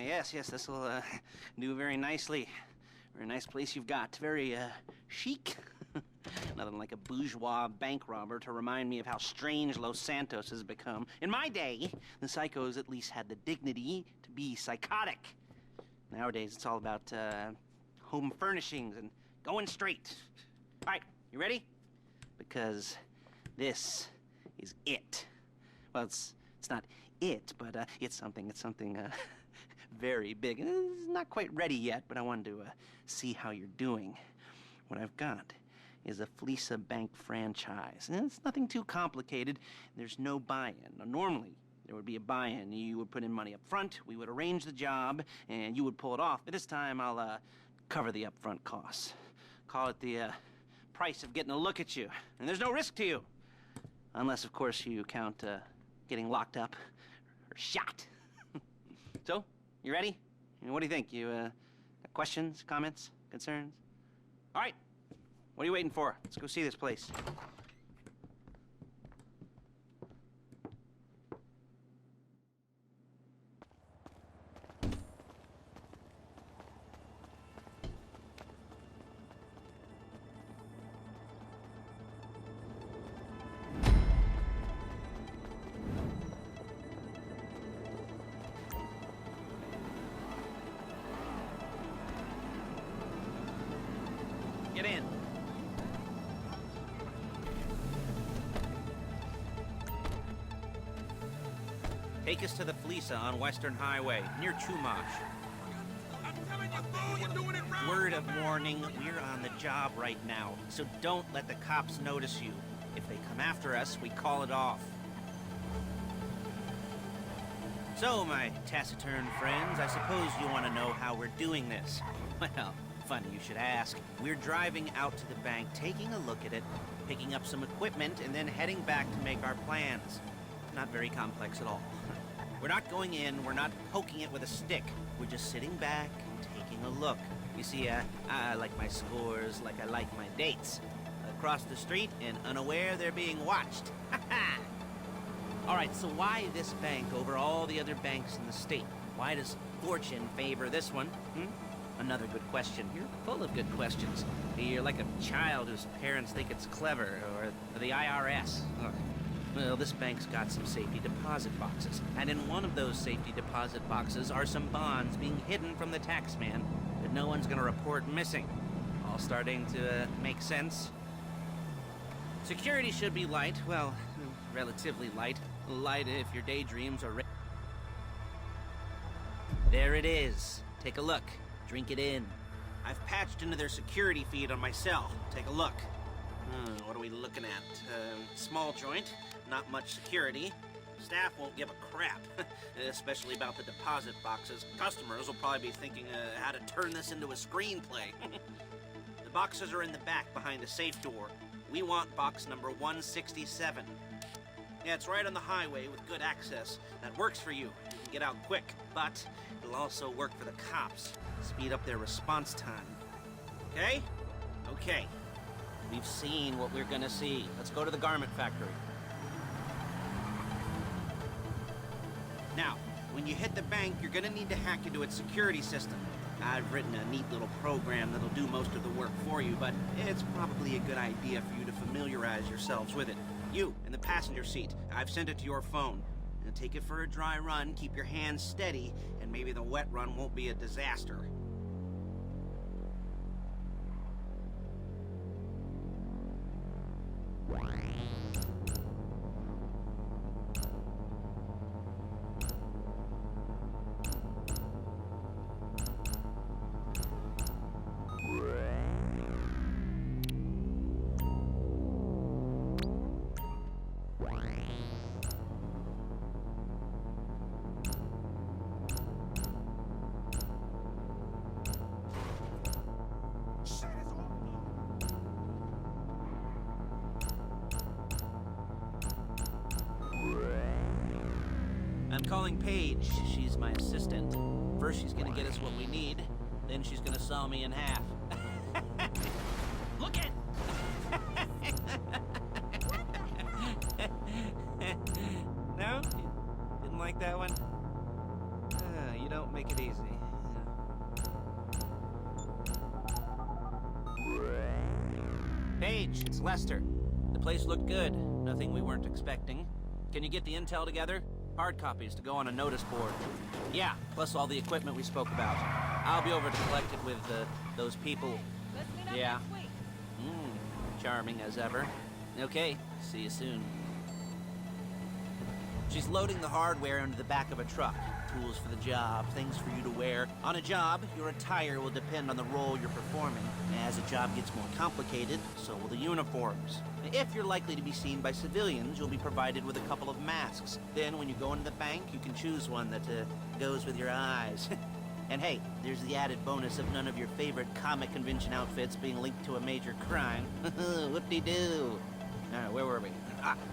yes, this will do very nicely. Very nice place you've got. Very chic. Nothing like a bourgeois bank robber to remind me of how strange Los Santos has become. In my day, the psychos at least had the dignity to be psychotic. Nowadays, it's all about home furnishings and going straight. All right, you ready? Because this is it. Well, it's not it, but it's something very big. It's not quite ready yet, but I wanted to see how you're doing. What I've got is a Fleeca bank franchise. And it's nothing too complicated. There's no buy-in. Now, normally, there would be a buy-in. You would put in money up front, we would arrange the job, and you would pull it off. But this time, I'll cover the upfront costs. Call it the price of getting a look at you. And there's no risk to you. Unless, of course, you count getting locked up or shot. So, you ready? What do you think? You got questions, comments, concerns? All right. What are you waiting for? Let's go see this place. Get in. Take us to the Fleeca on Western Highway, near Chumash. Word of warning, we're on the job right now, so don't let the cops notice you. If they come after us, we call it off. So, my taciturn friends, I suppose you want to know how we're doing this. Well, funny you should ask. We're driving out to the bank, taking a look at it, picking up some equipment, and then heading back to make our plans. Not very complex at all. We're not going in, we're not poking it with a stick. We're just sitting back and taking a look. You see, I like my scores like I like my dates. Across the street and unaware they're being watched. All right, so why this bank over all the other banks in the state? Why does fortune favor this one? Another good question. You're full of good questions. You're like a child whose parents think it's clever, or the IRS. Well, this bank's got some safety deposit boxes, and in one of those safety deposit boxes are some bonds being hidden from the tax man that no one's gonna report missing. All starting to make sense? Security should be light, well, relatively light. Light if your daydreams are... There it is. Take a look. Drink it in. I've patched into their security feed on my cell. Take a look. What are we looking at? Small joint, not much security. Staff won't give a crap, especially about the deposit boxes. Customers will probably be thinking how to turn this into a screenplay. The boxes are in the back behind a safe door. We want box number 167. Yeah, it's right on the highway with good access. That works for you. You can get out quick, but it'll also work for the cops. Speed up their response time. Okay? Okay. We've seen what we're gonna see. Let's go to the garment factory. Now, when you hit the bank, you're gonna need to hack into its security system. I've written a neat little program that'll do most of the work for you, but it's probably a good idea for you to familiarize yourselves with it. You, in the passenger seat, I've sent it to your phone. Now take it for a dry run, keep your hands steady, and maybe the wet run won't be a disaster. I'm calling Paige. She's my assistant. First, she's gonna get us what we need. Then she's gonna saw me in half. Look it! No? You didn't like that one? You don't Take it easy. Paige, it's Lester. The place looked good. Nothing we weren't expecting. Can you get the intel together? Hard copies to go on a notice board. Yeah, plus all the equipment we spoke about. I'll be over to collect it with those people. Let's meet up Yeah. next week. Charming as ever. Okay, see you soon. She's loading the hardware into the back of a truck. Tools for the job, things for you to wear. On a job, your attire will depend on the role you're performing. As a job gets more complicated, so will the uniforms. If you're likely to be seen by civilians, you'll be provided with a couple of masks. Then when you go into the bank, you can choose one that goes with your eyes. And hey, there's the added bonus of none of your favorite comic convention outfits being linked to a major crime. Whoop-de-doo. Where were we?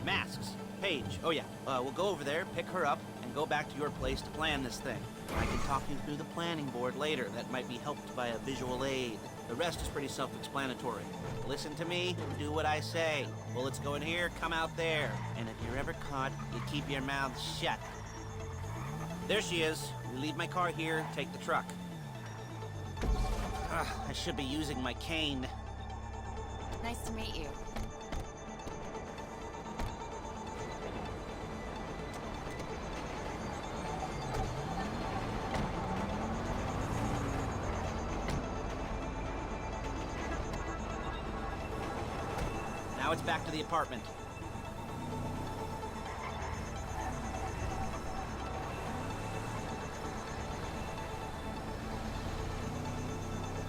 Masks. Paige. Oh yeah, we'll go over there, pick her up, and go back to your place to plan this thing. I can talk you through the planning board later. That might be helped by a visual aid. The rest is pretty self-explanatory. Listen to me, do what I say. Bullets go in here, come out there. And if you're ever caught, you keep your mouth shut. There she is. We leave my car here, take the truck. I should be using my cane. Nice to meet you. Now it's back to the apartment.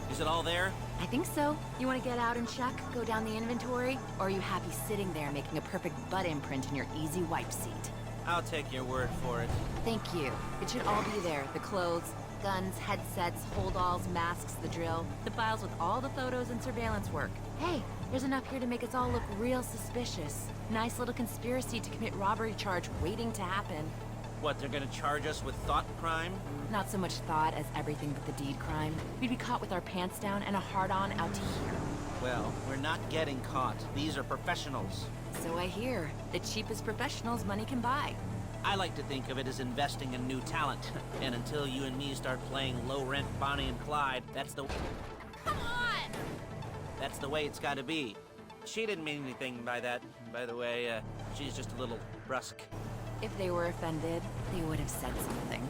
Is it all there? I think so. You want to get out and check? Go down the inventory? Or are you happy sitting there making a perfect butt imprint in your easy wipe seat? I'll take your word for it. Thank you. It should all be there. The clothes, guns, headsets, holdalls, masks, the drill. The files with all the photos and surveillance work. Hey, there's enough here to make us all look real suspicious. Nice little conspiracy to commit robbery charge waiting to happen. What, they're gonna charge us with thought crime? Not so much thought as everything but the deed crime. We'd be caught with our pants down and a hard-on out to here. Well, we're not getting caught. These are professionals. So I hear. The cheapest professionals money can buy. I like to think of it as investing in new talent. And until you and me start playing low-rent Bonnie and Clyde, that's the... Come on! That's the way it's gotta be. She didn't mean anything by that, by the way. She's just a little brusque. If they were offended, they would have said something.